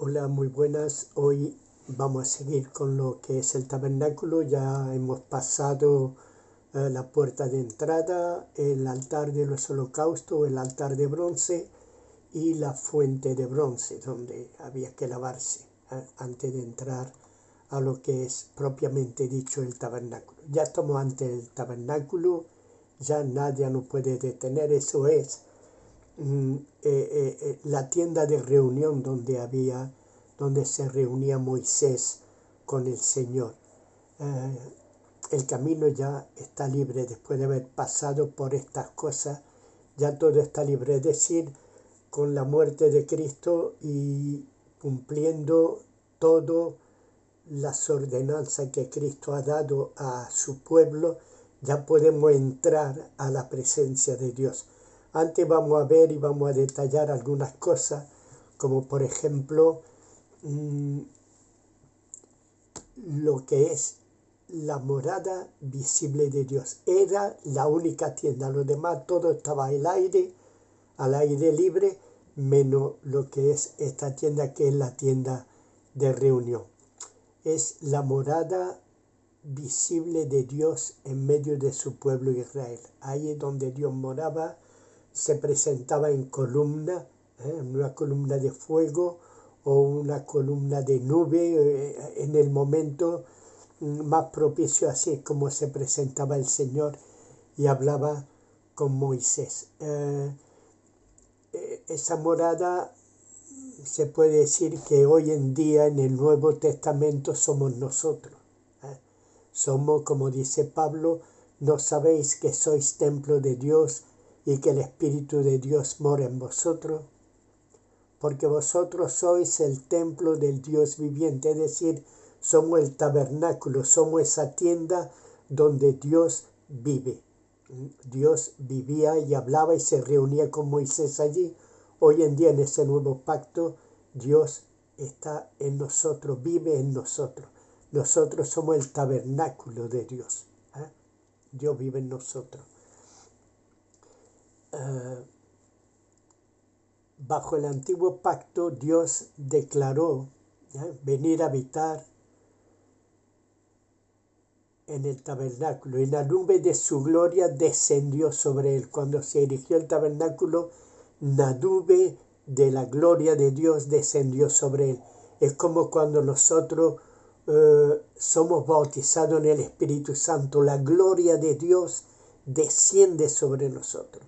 Hola, muy buenas. Hoy vamos a seguir con lo que es el tabernáculo. Ya hemos pasado la puerta de entrada, el altar de los holocaustos, el altar de bronce y la fuente de bronce, donde había que lavarse antes de entrar a lo que es propiamente dicho el tabernáculo. Ya estamos ante el tabernáculo, ya nadie nos puede detener. Eso es la tienda de reunión donde se reunía Moisés con el Señor. Eh, el camino ya está libre después de haber pasado por estas cosas. Ya todo está libre, es decir, con la muerte de Cristo y cumpliendo todas las ordenanzas que Cristo ha dado a su pueblo, ya podemos entrar a la presencia de Dios. Antes vamos a ver y vamos a detallar algunas cosas, como por ejemplo lo que es la morada visible de Dios. Era la única tienda, lo demás todo estaba al aire libre, menos lo que es esta tienda, que es la tienda de reunión. Es la morada visible de Dios en medio de su pueblo Israel. Ahí es donde Dios moraba, se presentaba en columna, en una columna de fuego o una columna de nube, en el momento más propicio. Así es como se presentaba el Señor y hablaba con Moisés. Esa morada se puede decir que hoy en día en el Nuevo Testamento somos nosotros. Somos, como dice Pablo, ¿no sabéis que sois templo de Dios y que el Espíritu de Dios mora en vosotros? Porque vosotros sois el templo del Dios viviente, es decir, somos el tabernáculo, somos esa tienda donde Dios vive. Dios vivía y hablaba y se reunía con Moisés allí. Hoy en día en ese nuevo pacto, Dios está en nosotros, vive en nosotros. Nosotros somos el tabernáculo de Dios. Dios vive en nosotros. Bajo el antiguo pacto, Dios declaró venir a habitar en el tabernáculo, y la nube de su gloria descendió sobre él. Cuando se erigió el tabernáculo, la nube de la gloria de Dios descendió sobre él. Es como cuando nosotros somos bautizados en el Espíritu Santo, la gloria de Dios desciende sobre nosotros.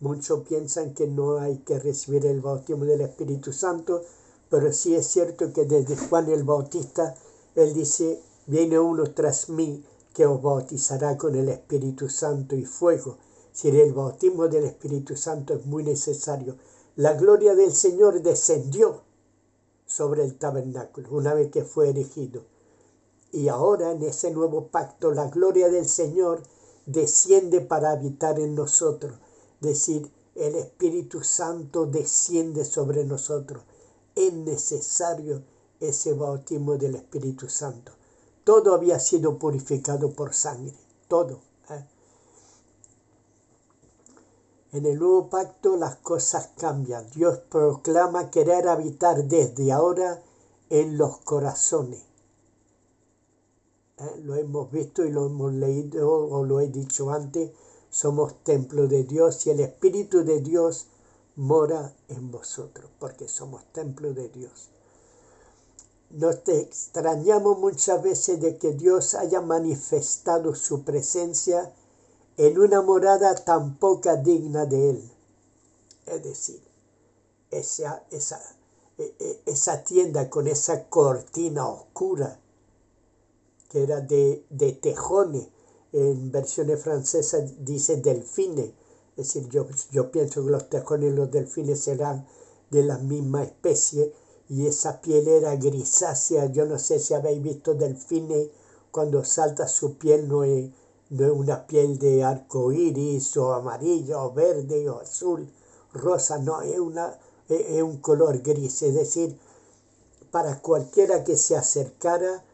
Muchos piensan que no hay que recibir el bautismo del Espíritu Santo, pero sí es cierto que desde Juan el Bautista, él dice: viene uno tras mí que os bautizará con el Espíritu Santo y fuego. Si el bautismo del Espíritu Santo es muy necesario. La gloria del Señor descendió sobre el tabernáculo una vez que fue erigido. Y ahora en ese nuevo pacto la gloria del Señor desciende para habitar en nosotros. Es decir, el Espíritu Santo desciende sobre nosotros. Es necesario ese bautismo del Espíritu Santo. Todo había sido purificado por sangre, todo. En el nuevo pacto las cosas cambian. Dios proclama querer habitar desde ahora en los corazones. Lo hemos visto y lo hemos leído, o lo he dicho antes. Somos templo de Dios y el Espíritu de Dios mora en vosotros, porque somos templo de Dios. Nos extrañamos muchas veces de que Dios haya manifestado su presencia en una morada tan poca digna de Él. Es decir, esa tienda con esa cortina oscura que era de tejones, en versiones francesas dice delfines. Es decir, yo pienso que los tejones y los delfines serán de la misma especie, y esa piel era grisácea. Yo no sé si habéis visto delfines, cuando salta su piel no es una piel de arco iris o amarillo o verde o azul, rosa, no, es un color gris. Es decir, para cualquiera que se acercara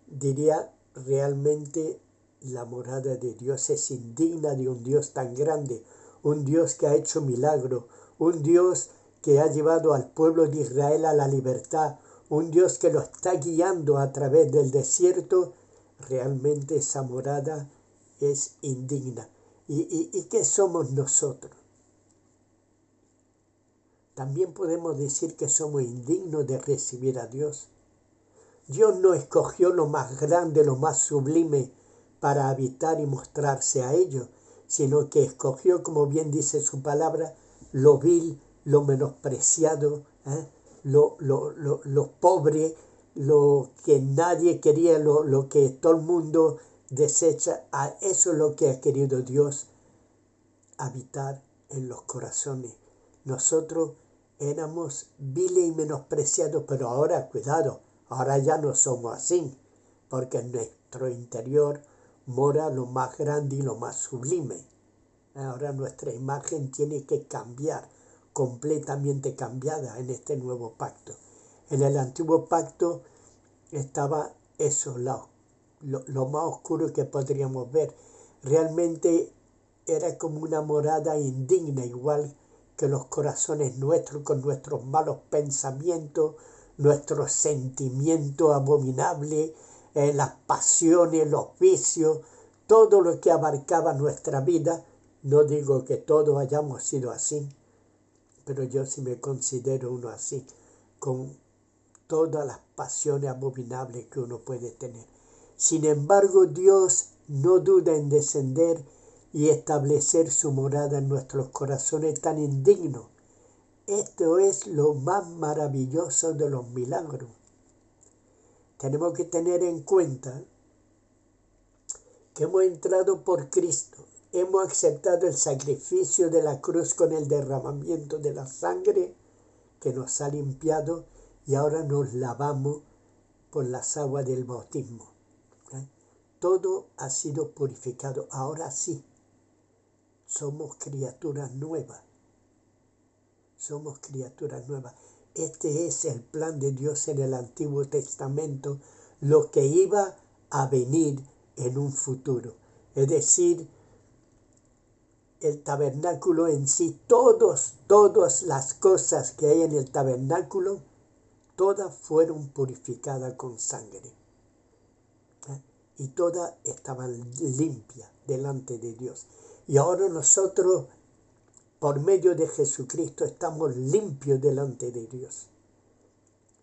diría: realmente la morada de Dios es indigna de un Dios tan grande, un Dios que ha hecho milagro, un Dios que ha llevado al pueblo de Israel a la libertad, un Dios que lo está guiando a través del desierto, realmente esa morada es indigna. ¿Y qué somos nosotros? También podemos decir que somos indignos de recibir a Dios. Dios no escogió lo más grande, lo más sublime para habitar y mostrarse a ellos, sino que escogió, como bien dice su palabra, lo vil, lo menospreciado, lo pobre, lo que nadie quería, lo que todo el mundo desecha. A eso es lo que ha querido Dios, habitar en los corazones. Nosotros éramos viles y menospreciados, pero ahora, cuidado, ahora ya no somos así, porque en nuestro interior mora lo más grande y lo más sublime. Ahora nuestra imagen tiene que cambiar, completamente cambiada en este nuevo pacto. En el antiguo pacto estaba eso, lo más oscuro que podríamos ver. Realmente era como una morada indigna, igual que los corazones nuestros, con nuestros malos pensamientos, nuestros sentimientos abominables, las pasiones, los vicios, todo lo que abarcaba nuestra vida. No digo que todos hayamos sido así, pero yo sí me considero uno así, con todas las pasiones abominables que uno puede tener. Sin embargo, Dios no duda en descender y establecer su morada en nuestros corazones tan indignos. Esto es lo más maravilloso de los milagros. Tenemos que tener en cuenta que hemos entrado por Cristo, hemos aceptado el sacrificio de la cruz con el derramamiento de la sangre que nos ha limpiado, y ahora nos lavamos por las aguas del bautismo. Todo ha sido purificado. Ahora sí, somos criaturas nuevas. Somos criaturas nuevas. Este es el plan de Dios en el Antiguo Testamento, lo que iba a venir en un futuro. Es decir, el tabernáculo en sí, todas las cosas que hay en el tabernáculo, todas fueron purificadas con sangre. Y todas estaban limpias delante de Dios. Y ahora nosotros, por medio de Jesucristo, estamos limpios delante de Dios.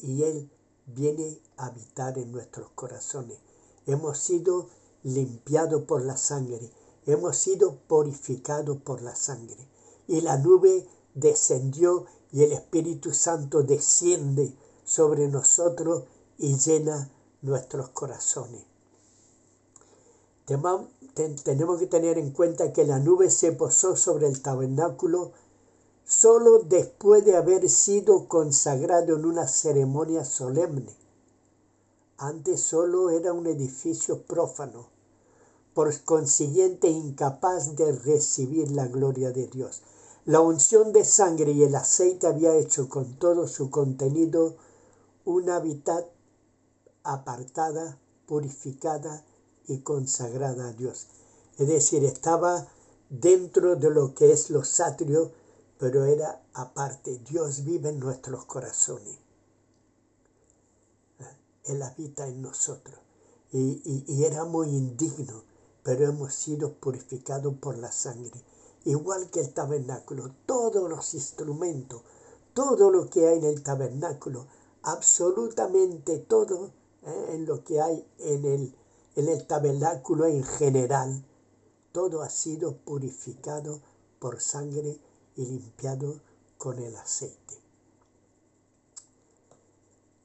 Y Él viene a habitar en nuestros corazones. Hemos sido limpiados por la sangre. Hemos sido purificados por la sangre. Y la nube descendió y el Espíritu Santo desciende sobre nosotros y llena nuestros corazones. Tenemos que tener en cuenta que la nube se posó sobre el tabernáculo solo después de haber sido consagrado en una ceremonia solemne. Antes solo era un edificio prófano, por consiguiente incapaz de recibir la gloria de Dios. La unción de sangre y el aceite había hecho con todo su contenido una hábitat apartada, purificada y consagrada a Dios. Es decir, estaba dentro de lo que es los atrios, pero era aparte. Dios vive en nuestros corazones. Él habita en nosotros. Y éramos indignos, pero hemos sido purificados por la sangre. Igual que el tabernáculo, todos los instrumentos, todo lo que hay en el tabernáculo, absolutamente todo en lo que hay en el tabernáculo en general, todo ha sido purificado por sangre y limpiado con el aceite.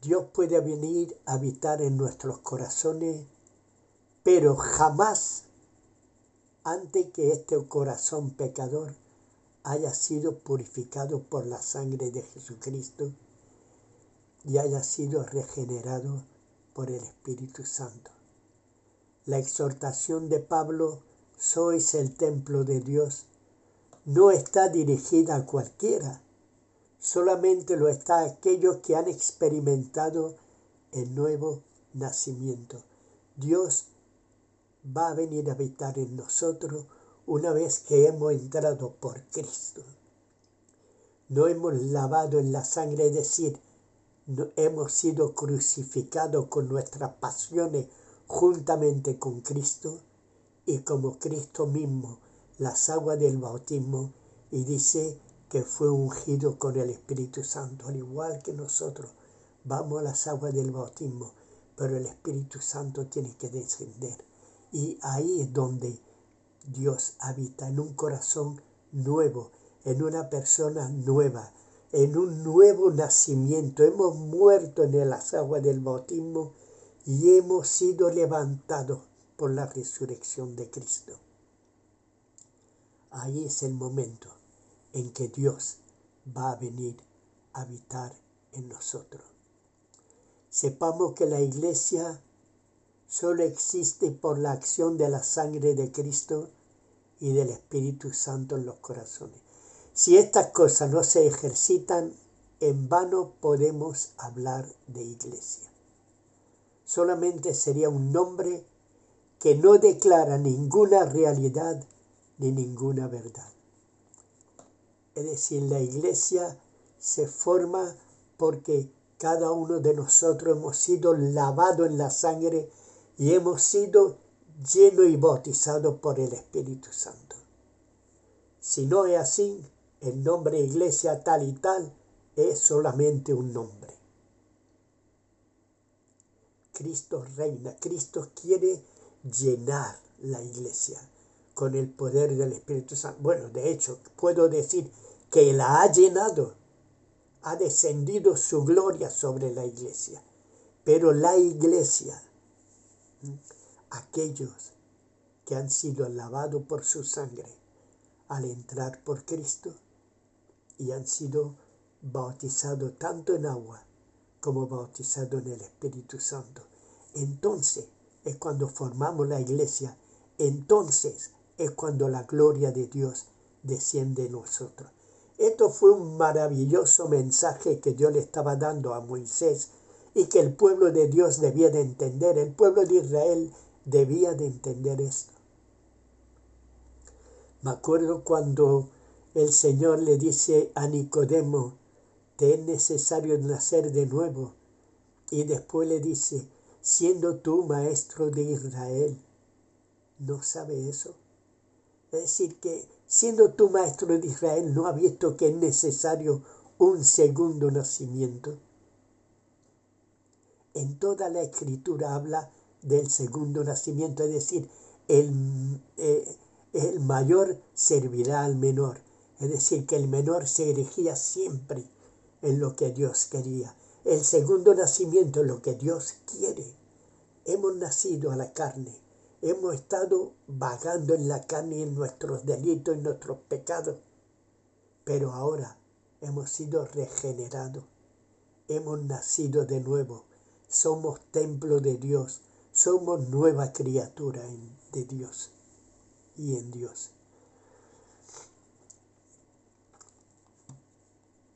Dios puede venir a habitar en nuestros corazones, pero jamás antes que este corazón pecador haya sido purificado por la sangre de Jesucristo y haya sido regenerado por el Espíritu Santo. La exhortación de Pablo, sois el templo de Dios, no está dirigida a cualquiera, solamente lo está a aquellos que han experimentado el nuevo nacimiento. Dios va a venir a habitar en nosotros una vez que hemos entrado por Cristo. no hemos lavado en la sangre, es decir, no, hemos sido crucificados con nuestras pasiones juntamente con Cristo, y como Cristo mismo, las aguas del bautismo, y dice que fue ungido con el Espíritu Santo, al igual que nosotros vamos a las aguas del bautismo, pero el Espíritu Santo tiene que descender. Y ahí es donde Dios habita, en un corazón nuevo, en una persona nueva, en un nuevo nacimiento. Hemos muerto en las aguas del bautismo y hemos sido levantados por la resurrección de Cristo. Ahí es el momento en que Dios va a venir a habitar en nosotros. Sepamos que la iglesia solo existe por la acción de la sangre de Cristo y del Espíritu Santo en los corazones. Si estas cosas no se ejercitan, en vano podemos hablar de iglesia. Solamente sería un nombre que no declara ninguna realidad ni ninguna verdad. Es decir, la iglesia se forma porque cada uno de nosotros hemos sido lavados en la sangre y hemos sido llenos y bautizados por el Espíritu Santo. Si no es así, el nombre iglesia tal y tal es solamente un nombre. Cristo reina, Cristo quiere llenar la iglesia con el poder del Espíritu Santo. Bueno, de hecho, puedo decir que la ha llenado, ha descendido su gloria sobre la iglesia. Pero la iglesia, aquellos que han sido lavados por su sangre al entrar por Cristo y han sido bautizados tanto en agua como bautizados en el Espíritu Santo, entonces es cuando formamos la iglesia, entonces es cuando la gloria de Dios desciende en nosotros. Esto fue un maravilloso mensaje que Dios le estaba dando a Moisés y que el pueblo de Dios debía de entender. El pueblo de Israel debía de entender esto. Me acuerdo cuando el Señor le dice a Nicodemo, te es necesario nacer de nuevo. Y después le dice, siendo tú maestro de Israel, ¿no sabe eso? Es decir, que siendo tú maestro de Israel, ¿no ha visto que es necesario un segundo nacimiento? En toda la Escritura habla del segundo nacimiento, es decir, el mayor servirá al menor. Es decir, que el menor se erigía siempre en lo que Dios quería. El segundo nacimiento es lo que Dios quiere. Hemos nacido a la carne. Hemos estado vagando en la carne y en nuestros delitos, en nuestros pecados. Pero ahora hemos sido regenerados. Hemos nacido de nuevo. Somos templo de Dios. Somos nueva criatura de Dios y en Dios.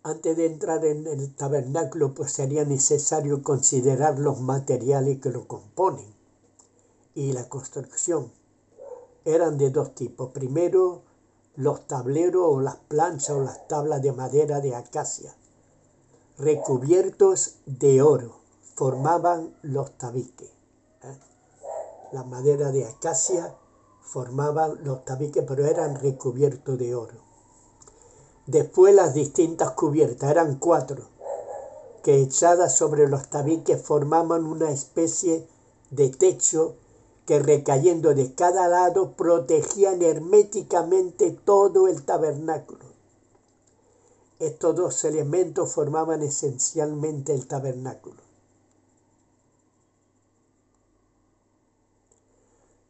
Antes de entrar en el tabernáculo, pues sería necesario considerar los materiales que lo componen. Y la construcción eran de dos tipos. Primero, los tableros o las planchas o las tablas de madera de acacia, recubiertos de oro, formaban los tabiques. La madera de acacia formaban los tabiques, pero eran recubiertos de oro. Después las distintas cubiertas, eran 4, que echadas sobre los tabiques formaban una especie de techo que recayendo de cada lado protegían herméticamente todo el tabernáculo. Estos dos elementos formaban esencialmente el tabernáculo.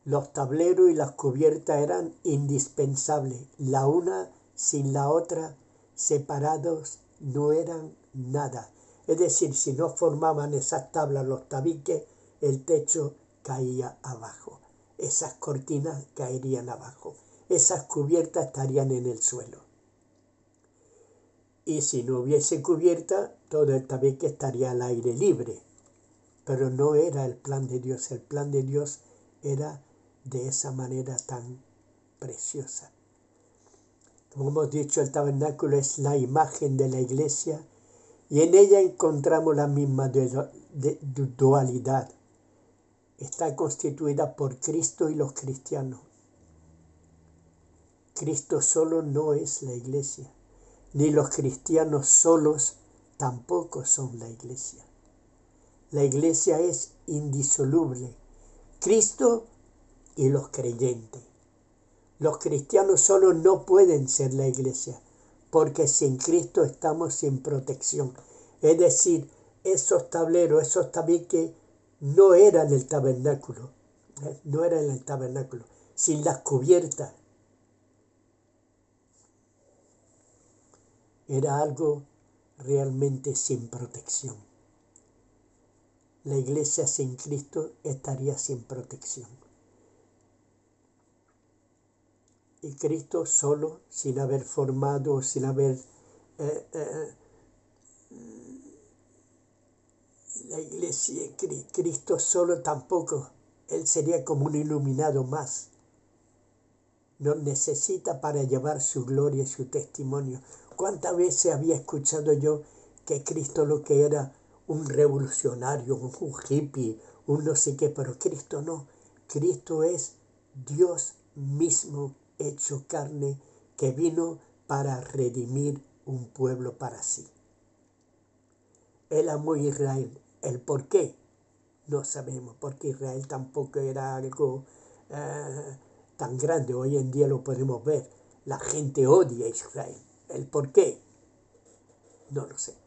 Los tableros y las cubiertas eran indispensables, la una sin la otra, separados, no eran nada. Es decir, si no formaban esas tablas los tabiques, el techo caía abajo. Esas cortinas caerían abajo. Esas cubiertas estarían en el suelo. Y si no hubiese cubierta, todo el tabique estaría al aire libre. Pero no era el plan de Dios. El plan de Dios era de esa manera tan preciosa. Como hemos dicho, el tabernáculo es la imagen de la iglesia y en ella encontramos la misma dualidad. Está constituida por Cristo y los cristianos. Cristo solo no es la iglesia, ni los cristianos solos tampoco son la iglesia. La iglesia es indisoluble, Cristo y los creyentes. Los cristianos solo no pueden ser la iglesia, porque sin Cristo estamos sin protección. Es decir, esos tableros, esos tabiques no eran el tabernáculo, no eran el tabernáculo, sin las cubiertas. Era algo realmente sin protección. La iglesia sin Cristo estaría sin protección. Y Cristo solo, sin haber formado, sin haber... la iglesia, Cristo solo tampoco. Él sería como un iluminado más. Nos necesita para llevar su gloria y su testimonio. ¿Cuántas veces había escuchado yo que Cristo lo que era un revolucionario, un hippie, un no sé qué, pero Cristo no. Cristo es Dios mismo hecho carne que vino para redimir un pueblo para sí. Él amó a Israel. ¿El por qué? No sabemos, porque Israel tampoco era algo tan grande. Hoy en día lo podemos ver. La gente odia a Israel. ¿El por qué? No lo sé.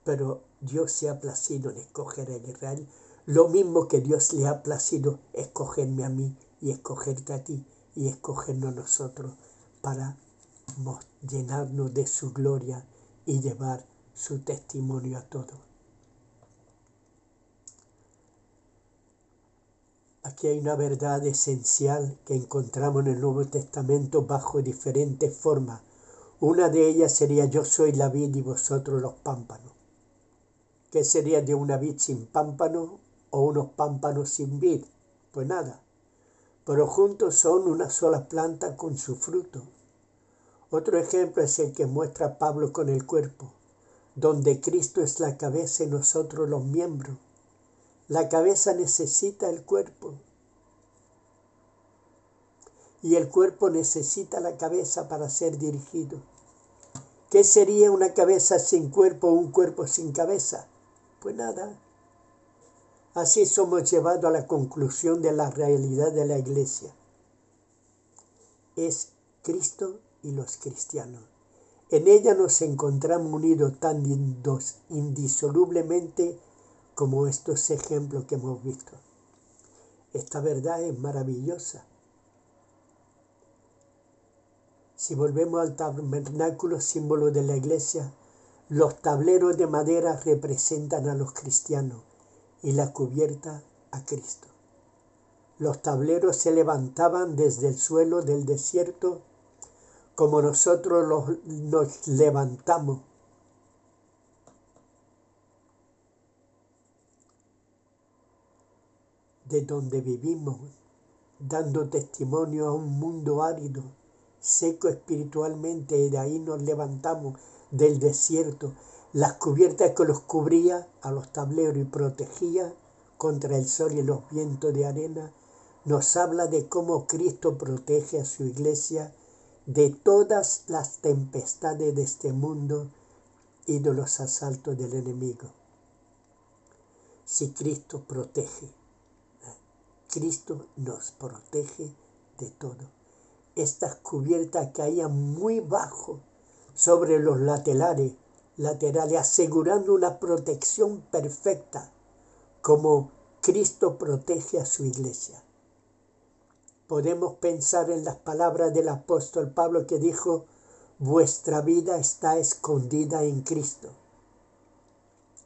Pero Dios se ha placido en escoger a Israel, lo mismo que Dios le ha placido escogerme a mí y escogerte a ti y escogernos nosotros para llenarnos de su gloria y llevar su testimonio a todos. Aquí hay una verdad esencial que encontramos en el Nuevo Testamento bajo diferentes formas. Una de ellas sería: yo soy la vid y vosotros los pámpanos. ¿Qué sería de una vid sin pámpano o unos pámpanos sin vid? Pues nada, pero juntos son una sola planta con su fruto. Otro ejemplo es el que muestra Pablo con el cuerpo, donde Cristo es la cabeza y nosotros los miembros. La cabeza necesita el cuerpo y el cuerpo necesita la cabeza para ser dirigido. ¿Qué sería una cabeza sin cuerpo o un cuerpo sin cabeza? Pues nada. Así somos llevados a la conclusión de la realidad de la iglesia. Es Cristo y los cristianos. En ella nos encontramos unidos tan indisolublemente como estos ejemplos que hemos visto. Esta verdad es maravillosa. Si volvemos al tabernáculo, símbolo de la iglesia, los tableros de madera representan a los cristianos y la cubierta a Cristo. Los tableros se levantaban desde el suelo del desierto como nosotros nos levantamos. De donde vivimos, dando testimonio a un mundo árido, seco espiritualmente, y de ahí nos levantamos del desierto. Las cubiertas que los cubría a los tableros y protegía contra el sol y los vientos de arena, nos habla de cómo Cristo protege a su iglesia de todas las tempestades de este mundo y de los asaltos del enemigo. Si Cristo protege, Cristo nos protege de todo. Estas cubiertas caían muy bajo sobre los laterales, asegurando una protección perfecta, como Cristo protege a su iglesia. Podemos pensar en las palabras del apóstol Pablo que dijo: vuestra vida está escondida en Cristo.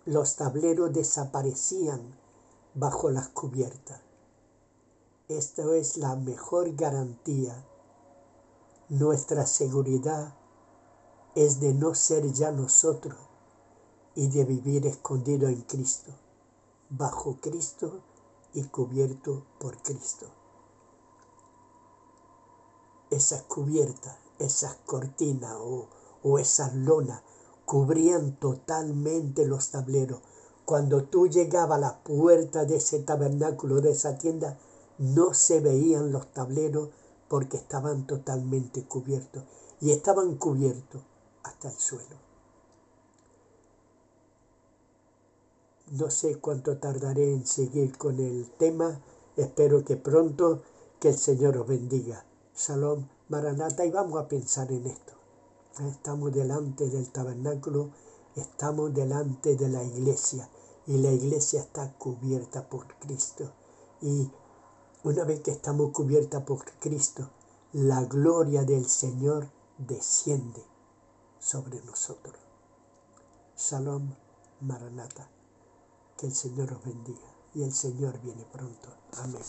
Los tableros desaparecían bajo las cubiertas. Esta es la mejor garantía. Nuestra seguridad es de no ser ya nosotros y de vivir escondido en Cristo, bajo Cristo y cubierto por Cristo. Esas cubiertas esas cortinas o esas lonas cubrían totalmente los tableros. Cuando tú llegabas a la puerta de ese tabernáculo, de esa tienda, no se veían los tableros porque estaban totalmente cubiertos. Y estaban cubiertos hasta el suelo. No sé cuánto tardaré en seguir con el tema. Espero que pronto, que el Señor os bendiga. Shalom, Maranata, y vamos a pensar en esto. Estamos delante del tabernáculo, estamos delante de la iglesia, y la iglesia está cubierta por Cristo. Y una vez que estamos cubiertas por Cristo, la gloria del Señor desciende sobre nosotros. Shalom, Maranata. Que el Señor os bendiga y el Señor viene pronto. Amén.